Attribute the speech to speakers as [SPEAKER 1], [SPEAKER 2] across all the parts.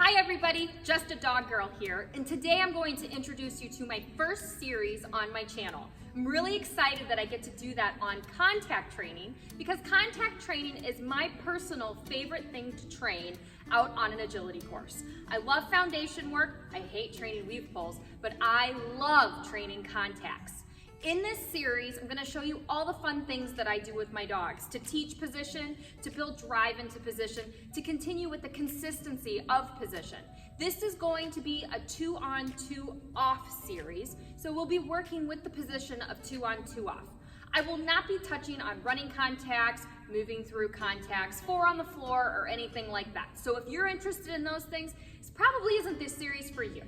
[SPEAKER 1] Hi everybody, Just a Dog Girl here, and today I'm going to introduce you to my first series on my channel. I'm really excited that I get to do that on contact training because contact training is my personal favorite thing to train out on an agility course. I love foundation work, I hate training weave pulls, but I love training contacts. In this series, I'm going to show you all the fun things that I do with my dogs to teach position, to build drive into position, to continue with the consistency of position. This is going to be a 2-on, 2-off series, so we'll be working with the position of 2-on, 2-off. I will not be touching on running contacts, moving through contacts, 4 on the floor, or anything like that. So if you're interested in those things, this probably isn't this series for you.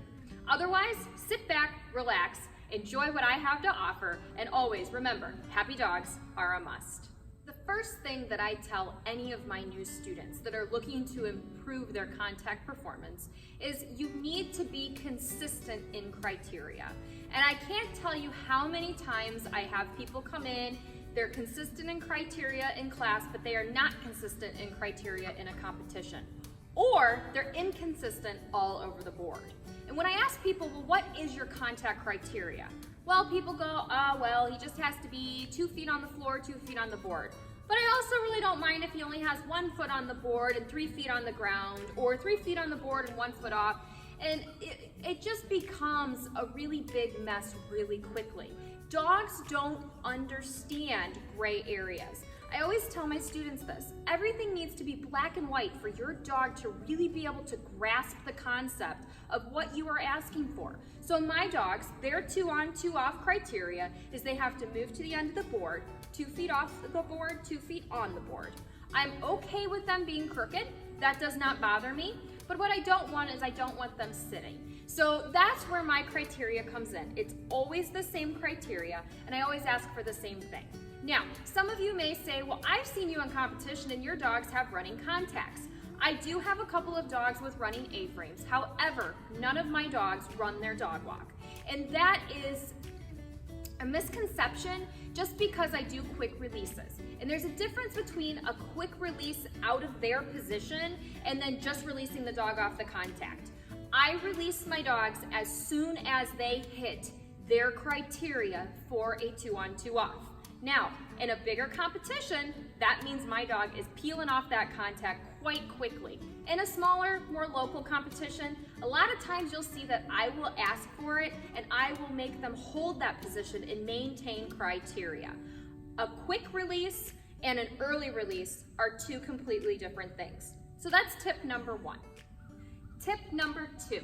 [SPEAKER 1] Otherwise, sit back, relax, enjoy what I have to offer, and always remember, happy dogs are a must. The first thing that I tell any of my new students that are looking to improve their contact performance is you need to be consistent in criteria. And I can't tell you how many times I have people come in, they're consistent in criteria in class, but they are not consistent in criteria in a competition. Or they're inconsistent all over the board. And when I ask people, well, what is your contact criteria? Well, people go, well, he just has to be 2 feet on the floor, 2 feet on the board. But I also really don't mind if he only has 1 foot on the board and 3 feet on the ground, or 3 feet on the board and 1 foot off. And it just becomes a really big mess really quickly. Dogs don't understand gray areas. I always tell my students this, everything needs to be black and white for your dog to really be able to grasp the concept of what you are asking for. So my dogs, their 2-on, 2-off criteria is they have to move to the end of the board, 2 feet off the board, 2 feet on the board. I'm okay with them being crooked, that does not bother me, but what I don't want is I don't want them sitting. So that's where my criteria comes in. It's always the same criteria, and I always ask for the same thing. Now, some of you may say, well, I've seen you in competition and your dogs have running contacts. I do have a couple of dogs with running A-frames. However, none of my dogs run their dog walk. And that is a misconception just because I do quick releases. And there's a difference between a quick release out of their position and then just releasing the dog off the contact. I release my dogs as soon as they hit their criteria for a 2-on, 2-off. Now, in a bigger competition, that means my dog is peeling off that contact quite quickly. In a smaller, more local competition, a lot of times you'll see that I will ask for it and I will make them hold that position and maintain criteria. A quick release and an early release are 2 completely different things. So that's tip number 1. Tip number 2,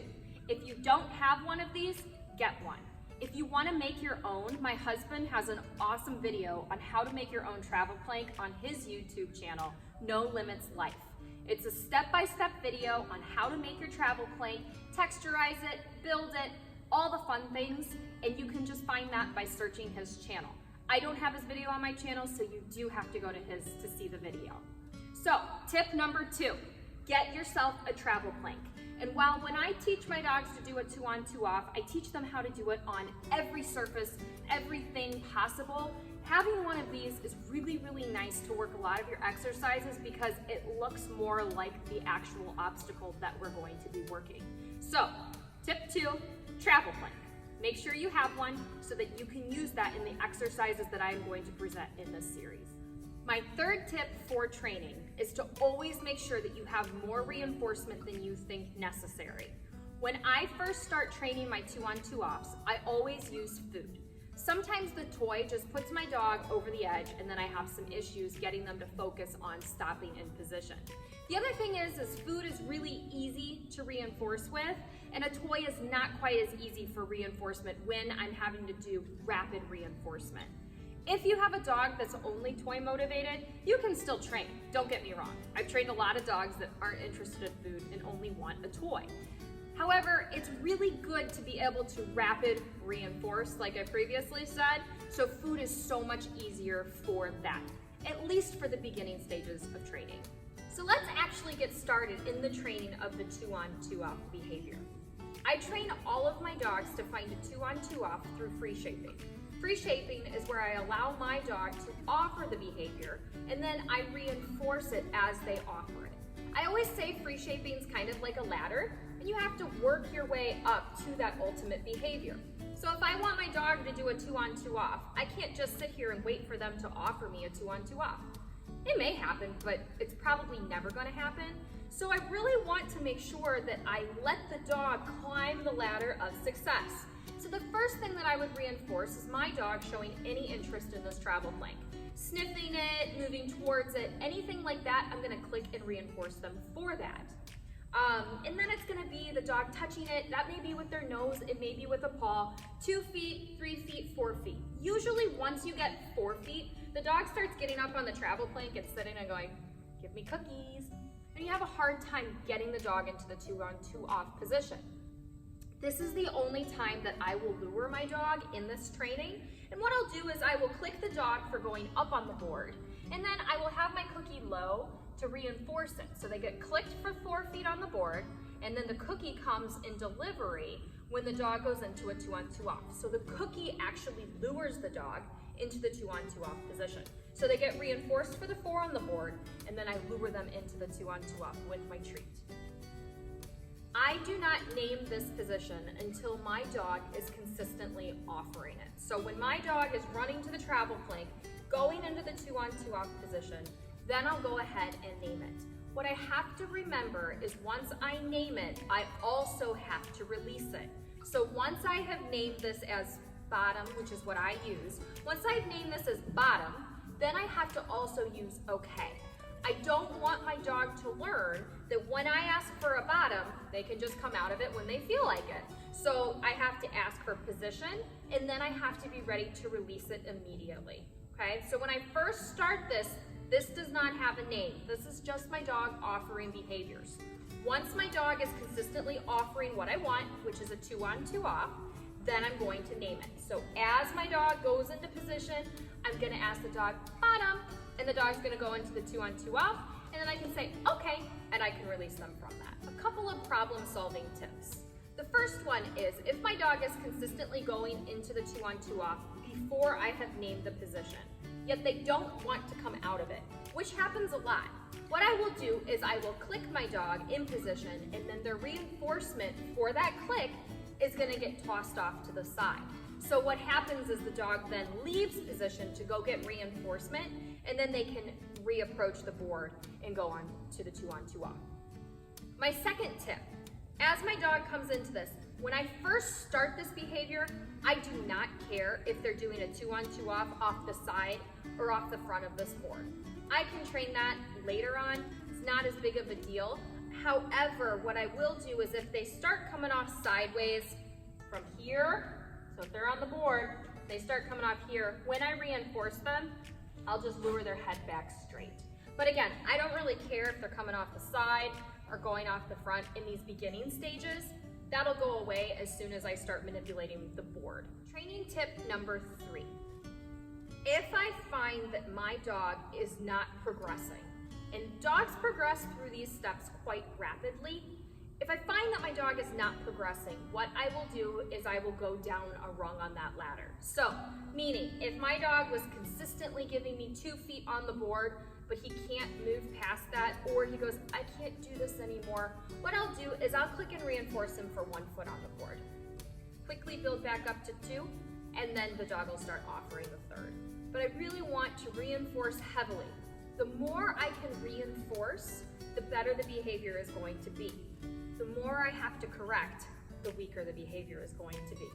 [SPEAKER 1] if you don't have one of these, get one. If you want to make your own, my husband has an awesome video on how to make your own travel plank on his YouTube channel, No Limits Life. It's a step-by-step video on how to make your travel plank, texturize it, build it, all the fun things, and you can just find that by searching his channel. I don't have his video on my channel, so you do have to go to his to see the video. So, tip number 2, get yourself a travel plank. And while when I teach my dogs to do a 2-on, 2-off, I teach them how to do it on every surface, everything possible. Having one of these is really, really nice to work a lot of your exercises because it looks more like the actual obstacle that we're going to be working. So, tip 2, travel plank. Make sure you have one so that you can use that in the exercises that I'm going to present in this series. My third tip for training is to always make sure that you have more reinforcement than you think necessary. When I first start training my 2-on, 2-offs, I always use food. Sometimes the toy just puts my dog over the edge and then I have some issues getting them to focus on stopping in position. The other thing is food is really easy to reinforce with, and a toy is not quite as easy for reinforcement when I'm having to do rapid reinforcement. If you have a dog that's only toy motivated, you can still train, don't get me wrong. I've trained a lot of dogs that aren't interested in food and only want a toy. However, it's really good to be able to rapid reinforce, like I previously said, so food is so much easier for that, at least for the beginning stages of training. So let's actually get started in the training of the 2-on, 2-off behavior. I train all of my dogs to find a 2-on, 2-off through Freeshaping. Freeshaping is where I allow my dog to offer the behavior and then I reinforce it as they offer it. I always say free shaping is kind of like a ladder, and you have to work your way up to that ultimate behavior. So if I want my dog to do a 2-on 2-off, I can't just sit here and wait for them to offer me a 2-on 2-off. It may happen, but it's probably never going to happen. So I really want to make sure that I let the dog climb the ladder of success. So the first thing that I would reinforce is my dog showing any interest in this travel plank. Sniffing it, moving towards it, anything like that, I'm gonna click and reinforce them for that. And then it's gonna be the dog touching it. That may be with their nose, it may be with a paw. 2 feet, 3 feet, 4 feet. Usually once you get 4 feet, the dog starts getting up on the travel plank and sitting and going, give me cookies. And you have a hard time getting the dog into the 2-on 2-off position. This is the only time that I will lure my dog in this training. And what I'll do is I will click the dog for going up on the board, and then I will have my cookie low to reinforce it. So they get clicked for 4 feet on the board, and then the cookie comes in delivery when the dog goes into a 2-on 2-off. So the cookie actually lures the dog into the 2-on 2-off position. So they get reinforced for the 4 on the board, and then I lure them into the 2-on 2-off with my treat. I do not name this position until my dog is consistently offering it. So when my dog is running to the travel plank, going into the 2-on 2-off position, then I'll go ahead and name it. What I have to remember is once I name it, I also have to release it. So once I have named this as bottom, which is what I use, once I've named this as bottom, then I have to also use okay. I don't want my dog to learn that when I ask for a bottom, they can just come out of it when they feel like it. So I have to ask for position, and then I have to be ready to release it immediately, okay? So when I first start this, this does not have a name. This is just my dog offering behaviors. Once my dog is consistently offering what I want, which is a 2-on 2-off, then I'm going to name it. So as my dog goes into position, I'm gonna ask the dog, bottom, and the dog's gonna go into the 2-on 2-off, and then I can say, okay, and I can release them from that. A couple of problem-solving tips. The first one is, if my dog is consistently going into the 2-on 2-off before I have named the position, yet they don't want to come out of it, which happens a lot. What I will do is I will click my dog in position, and then the reinforcement for that click is gonna get tossed off to the side. So what happens is the dog then leaves position to go get reinforcement, and then they can reapproach the board and go on to the 2-on 2-off. My second tip, as my dog comes into this, when I first start this behavior, I do not care if they're doing a 2-on 2-off off the side or off the front of this board. I can train that later on. It's not as big of a deal. However, what I will do is if they start coming off sideways from here, so if they're on the board, they start coming off here, when I reinforce them, I'll just lure their head back straight. But again, I don't really care if they're coming off the side or going off the front in these beginning stages. That'll go away as soon as I start manipulating the board. Training tip number 3. If I find that my dog is not progressing, and dogs progress through these steps quite rapidly, if I find that my dog is not progressing, what I will do is I will go down a rung on that ladder. So, meaning, if my dog was consistently giving me 2 feet on the board, but he can't move past that, or he goes, I can't do this anymore, what I'll do is I'll click and reinforce him for 1 foot on the board. Quickly build back up to 2, and then the dog will start offering the 3rd. But I really want to reinforce heavily. The more I can reinforce, the better the behavior is going to be. The more I have to correct, the weaker the behavior is going to be.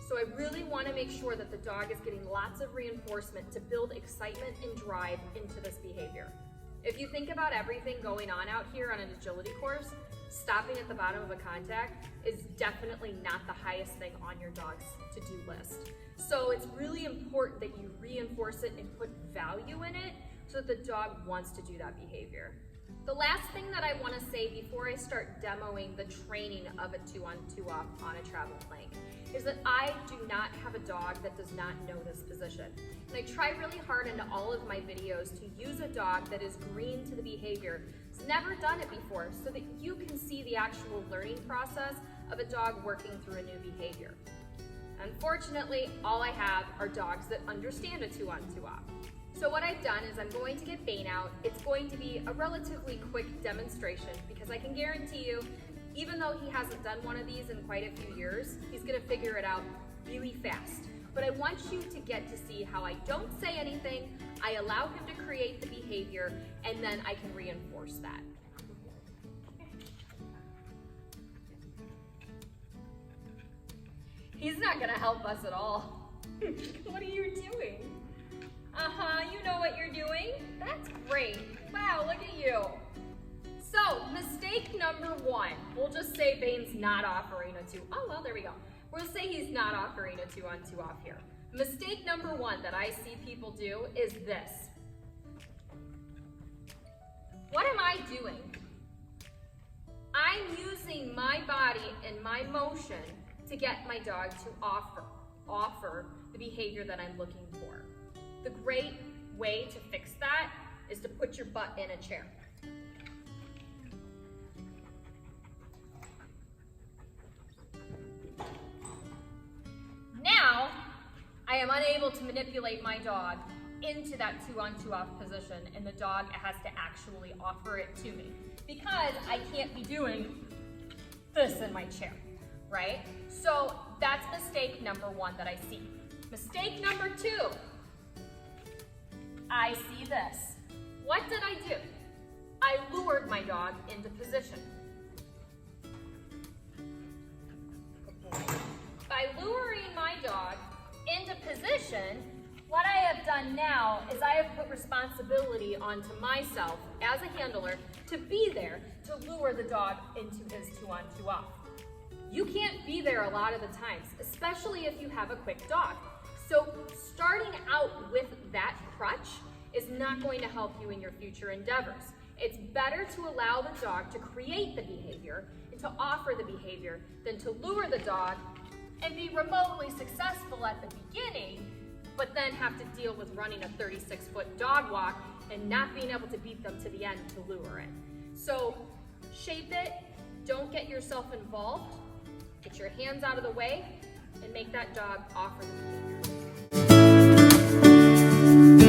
[SPEAKER 1] So I really want to make sure that the dog is getting lots of reinforcement to build excitement and drive into this behavior. If you think about everything going on out here on an agility course, stopping at the bottom of a contact is definitely not the highest thing on your dog's to-do list. So it's really important that you reinforce it and put value in it so that the dog wants to do that behavior. The last thing that I want to say before I start demoing the training of a 2-on 2-off on a travel plank is that I do not have a dog that does not know this position. And I try really hard into all of my videos to use a dog that is green to the behavior, has never done it before, so that you can see the actual learning process of a dog working through a new behavior. Unfortunately, all I have are dogs that understand a 2-on 2-off. So what I've done is I'm going to get Bane out. It's going to be a relatively quick demonstration because I can guarantee you, even though he hasn't done one of these in quite a few years, he's gonna figure it out really fast. But I want you to get to see how I don't say anything, I allow him to create the behavior, and then I can reinforce that. He's not gonna help us at all. What are you doing? You know what you're doing. That's great. Wow, look at you. So, mistake number one. We'll just say Bane's not offering a 2. Oh, well, there we go. We'll say he's not offering a 2-on 2-off here. Mistake number one that I see people do is this. What am I doing? I'm using my body and my motion to get my dog to offer the behavior that I'm looking for. The great way to fix that is to put your butt in a chair. Now, I am unable to manipulate my dog into that 2-on 2-off position, and the dog has to actually offer it to me because I can't be doing this in my chair, right? So that's mistake number one that I see. Mistake number two, I see this. What did I do? I lured my dog into position. By luring my dog into position, what I have done now is I have put responsibility onto myself as a handler to be there to lure the dog into his 2-on 2-off. You can't be there a lot of the times, especially if you have a quick dog. So starting out with that crutch is not going to help you in your future endeavors. It's better to allow the dog to create the behavior and to offer the behavior than to lure the dog and be remotely successful at the beginning, but then have to deal with running a 36-foot dog walk and not being able to beat them to the end to lure it. So shape it, don't get yourself involved, get your hands out of the way, and make that dog offer the behavior.